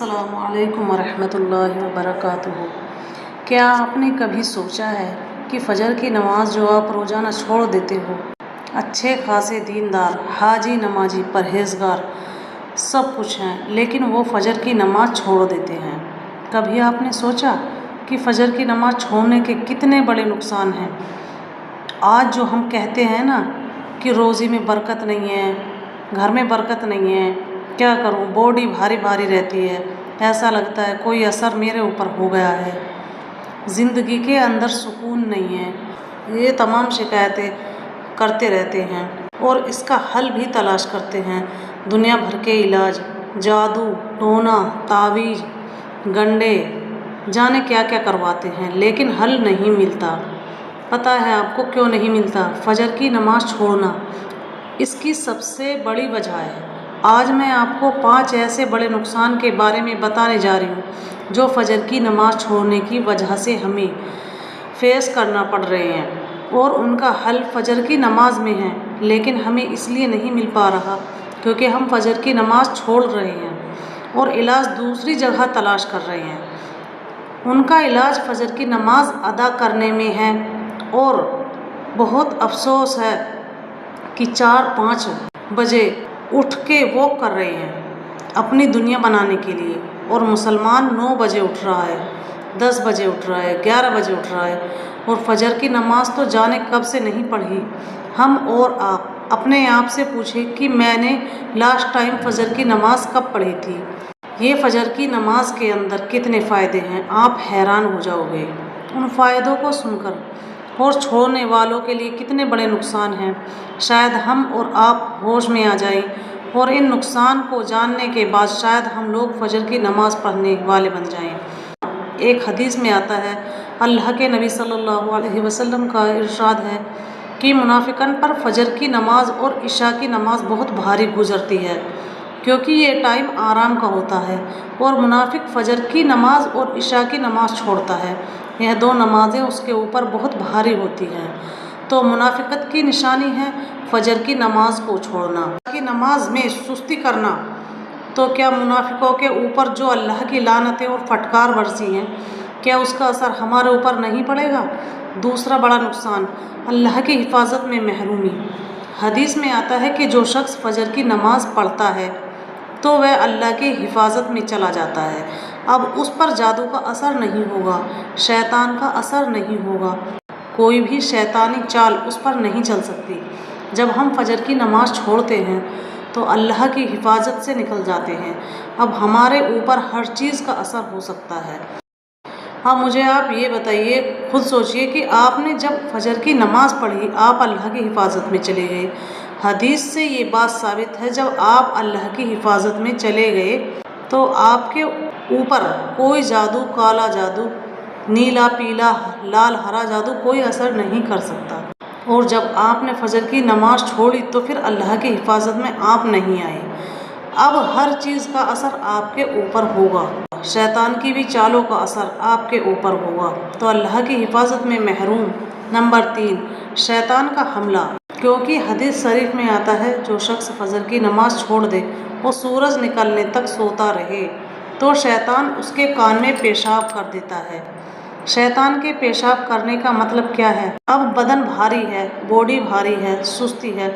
السلام علیکم ورحمۃ اللہ وبرکاتہ۔ کیا آپ نے کبھی سوچا ہے کہ فجر کی نماز جو آپ روزانہ چھوڑ دیتے ہو، اچھے خاصے دیندار، حاجی، نمازی، پرہیزگار سب کچھ ہیں، لیکن وہ فجر کی نماز چھوڑ دیتے ہیں؟ کبھی آپ نے سوچا کہ فجر کی نماز چھوڑنے کے کتنے بڑے نقصان ہیں؟ آج جو ہم کہتے ہیں نا کہ روزی میں برکت نہیں ہے، گھر میں برکت نہیں ہے، کیا کروں، باڈی بھاری بھاری رہتی ہے، ایسا لگتا ہے کوئی اثر میرے اوپر ہو گیا ہے، زندگی کے اندر سکون نہیں ہے، یہ تمام شکایتیں کرتے رہتے ہیں اور اس کا حل بھی تلاش کرتے ہیں۔ دنیا بھر کے علاج، جادو ٹونا، تعویذ، گنڈے، جانے کیا کیا کرواتے ہیں، لیکن حل نہیں ملتا۔ پتہ ہے آپ کو کیوں نہیں ملتا؟ فجر کی نماز چھوڑنا اس کی سب سے بڑی وجہ ہے۔ آج میں آپ کو 5 ایسے بڑے نقصان کے بارے میں بتانے جا رہی ہوں جو فجر کی نماز چھوڑنے کی وجہ سے ہمیں فیس کرنا پڑ رہے ہیں، اور ان کا حل فجر کی نماز میں ہے، لیکن ہمیں اس لیے نہیں مل پا رہا کیونکہ ہم فجر کی نماز چھوڑ رہے ہیں اور علاج دوسری جگہ تلاش کر رہے ہیں۔ ان کا علاج فجر کی نماز ادا کرنے میں ہے، اور بہت افسوس ہے کہ 4-5 بجے اٹھ کے واک کر رہے ہیں اپنی دنیا بنانے کے لیے، اور مسلمان 9 بجے اٹھ رہا ہے، 10 بجے اٹھ رہا ہے، 11 بجے اٹھ رہا ہے، اور فجر کی نماز تو جانے کب سے نہیں پڑھی۔ ہم اور آپ اپنے آپ سے پوچھیں کہ میں نے لاسٹ ٹائم فجر کی نماز کب پڑھی تھی؟ یہ فجر کی نماز کے اندر کتنے فائدے ہیں، آپ حیران ہو جاؤ گے ان فائدوں کو سن کر، اور چھوڑنے والوں کے لیے کتنے بڑے نقصان ہیں۔ شاید ہم اور آپ ہوش میں آ جائیں، اور ان نقصان کو جاننے کے بعد شاید ہم لوگ فجر کی نماز پڑھنے والے بن جائیں۔ ایک حدیث میں آتا ہے، اللہ کے نبی صلی اللہ علیہ وسلم کا ارشاد ہے کہ منافقین پر فجر کی نماز اور عشاء کی نماز بہت بھاری گزرتی ہے، کیونکہ یہ ٹائم آرام کا ہوتا ہے، اور منافق فجر کی نماز اور عشاء کی نماز چھوڑتا ہے، یہ 2 نمازیں اس کے اوپر بہت بھاری ہوتی ہیں۔ تو منافقت کی نشانی ہے فجر کی نماز کو چھوڑنا، کی نماز میں سستی کرنا۔ تو کیا منافقوں کے اوپر جو اللہ کی لعنتیں اور پھٹکار برسی ہیں، کیا اس کا اثر ہمارے اوپر نہیں پڑے گا؟ دوسرا بڑا نقصان، اللہ کی حفاظت میں محرومی۔ حدیث میں آتا ہے کہ جو شخص فجر کی نماز پڑھتا ہے تو وہ اللہ کی حفاظت میں چلا جاتا ہے۔ اب اس پر جادو کا اثر نہیں ہوگا، شیطان کا اثر نہیں ہوگا، کوئی بھی شیطانی چال اس پر نہیں چل سکتی۔ جب ہم فجر کی نماز چھوڑتے ہیں تو اللہ کی حفاظت سے نکل جاتے ہیں، اب ہمارے اوپر ہر چیز کا اثر ہو سکتا ہے۔ اب مجھے آپ یہ بتائیے، خود سوچئے کہ آپ نے جب فجر کی نماز پڑھی، آپ اللہ کی حفاظت میں چلے گئے۔ حدیث سے یہ بات ثابت ہے، جب آپ اللہ کی حفاظت میں چلے گئے تو آپ کے اوپر کوئی جادو، کالا جادو، نیلا، پیلا، لال، ہرا جادو کوئی اثر نہیں کر سکتا۔ اور جب آپ نے فجر کی نماز چھوڑی تو پھر اللہ کی حفاظت میں آپ نہیں آئے۔ اب ہر چیز کا اثر آپ کے اوپر ہوگا، شیطان کی بھی چالوں کا اثر آپ کے اوپر ہوگا، تو اللہ کی حفاظت میں محروم۔ نمبر 3، شیطان کا حملہ، کیونکہ حدیث شریف میں آتا ہے جو شخص فجر کی نماز چھوڑ دے، وہ سورج نکلنے تک سوتا رہے تو شیطان اس کے کان میں پیشاب کر دیتا ہے۔ شیطان کے پیشاب کرنے کا مطلب کیا ہے؟ اب بدن بھاری ہے، باڈی بھاری ہے، سستی ہے،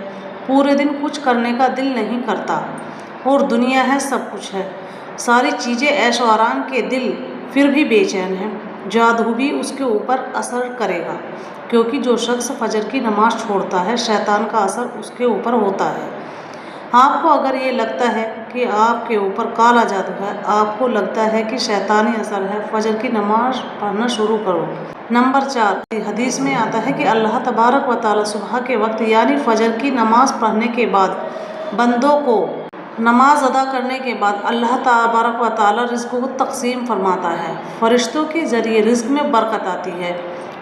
پورے دن کچھ کرنے کا دل نہیں کرتا، اور دنیا ہے، سب کچھ ہے، ساری چیزیں عیش و آرام کے دل پھر بھی بے چین ہے۔ جادو بھی اس کے اوپر اثر کرے گا، کیونکہ جو شخص فجر کی نماز چھوڑتا ہے شیطان کا اثر اس کے اوپر ہوتا ہے۔ آپ کو اگر یہ لگتا ہے کہ آپ کے اوپر کالا جادو ہے، آپ کو لگتا ہے کہ شیطانی اثر ہے، فجر کی نماز پڑھنا شروع کرو۔ نمبر 4، حدیث میں آتا ہے کہ اللہ تبارک و تعالیٰ صبح کے وقت یعنی فجر کی نماز پڑھنے کے بعد بندوں کو نماز ادا کرنے کے بعد اللہ تبارک و تعالیٰ رزق کو تقسیم فرماتا ہے، فرشتوں کے ذریعے رزق میں برکت آتی ہے۔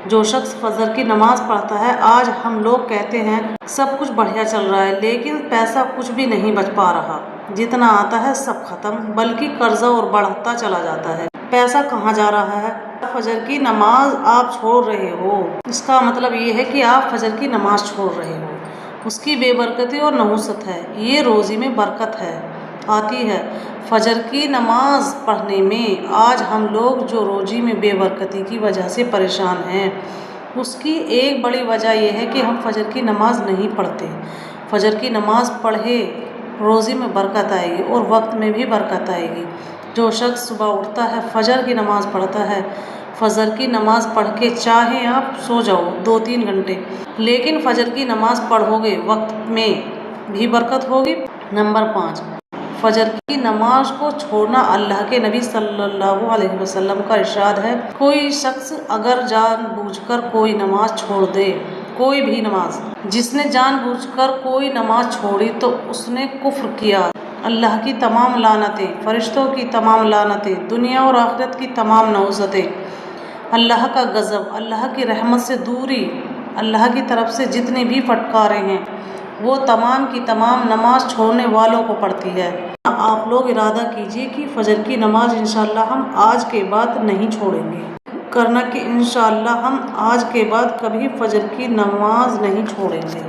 جو شخص فجر کی نماز پڑھتا ہے، آج ہم لوگ کہتے ہیں سب کچھ بڑھیا چل رہا ہے، لیکن پیسہ کچھ بھی نہیں بچ پا رہا، جتنا آتا ہے سب ختم، بلکہ قرضہ اور بڑھتا چلا جاتا ہے۔ پیسہ کہاں جا رہا ہے؟ فجر کی نماز آپ چھوڑ رہے ہو، اس کا مطلب یہ ہے کہ آپ فجر کی نماز چھوڑ رہے ہو، اس کی بے برکتی اور نحوست ہے۔ یہ روزی میں برکت ہے، آتی ہے، فجر کی نماز پڑھنے میں آج ہم لوگ جو روزی میں بے برکتی کی وجہ سے پریشان ہیں، اس کی ایک بڑی وجہ یہ ہے کہ ہم فجر کی نماز نہیں پڑھتے۔ فجر کی نماز پڑھے روزی میں برکت آئے گی اور وقت میں بھی برکت آئے گی۔ جو شخص صبح اٹھتا ہے فجر کی نماز پڑھتا ہے، فجر کی نماز پڑھ کے چاہے آپ سو جاؤ 2-3 گھنٹے، لیکن فجر کی نماز پڑھو گے وقت میں بھی برکت ہوگی۔ نمبر 5، فجر کی نماز کو چھوڑنا۔ اللہ کے نبی صلی اللہ علیہ وسلم کا ارشاد ہے، کوئی شخص اگر جان بوجھ کر کوئی نماز چھوڑ دے، کوئی بھی نماز، جس نے جان بوجھ کر کوئی نماز چھوڑی تو اس نے کفر کیا۔ اللہ کی تمام لعنتیں، فرشتوں کی تمام لعنتیں، دنیا اور آخرت کی تمام نحوستیں، اللہ کا غضب، اللہ کی رحمت سے دوری، اللہ کی طرف سے جتنے بھی پھٹکارے ہیں وہ تمام کی تمام نماز چھوڑنے والوں کو پڑتی ہے۔ آپ لوگ ارادہ کیجئے کہ فجر کی نماز انشاءاللہ ہم آج کے بعد نہیں چھوڑیں گے، کرنا کہ انشاءاللہ ہم آج کے بعد کبھی فجر کی نماز نہیں چھوڑیں گے۔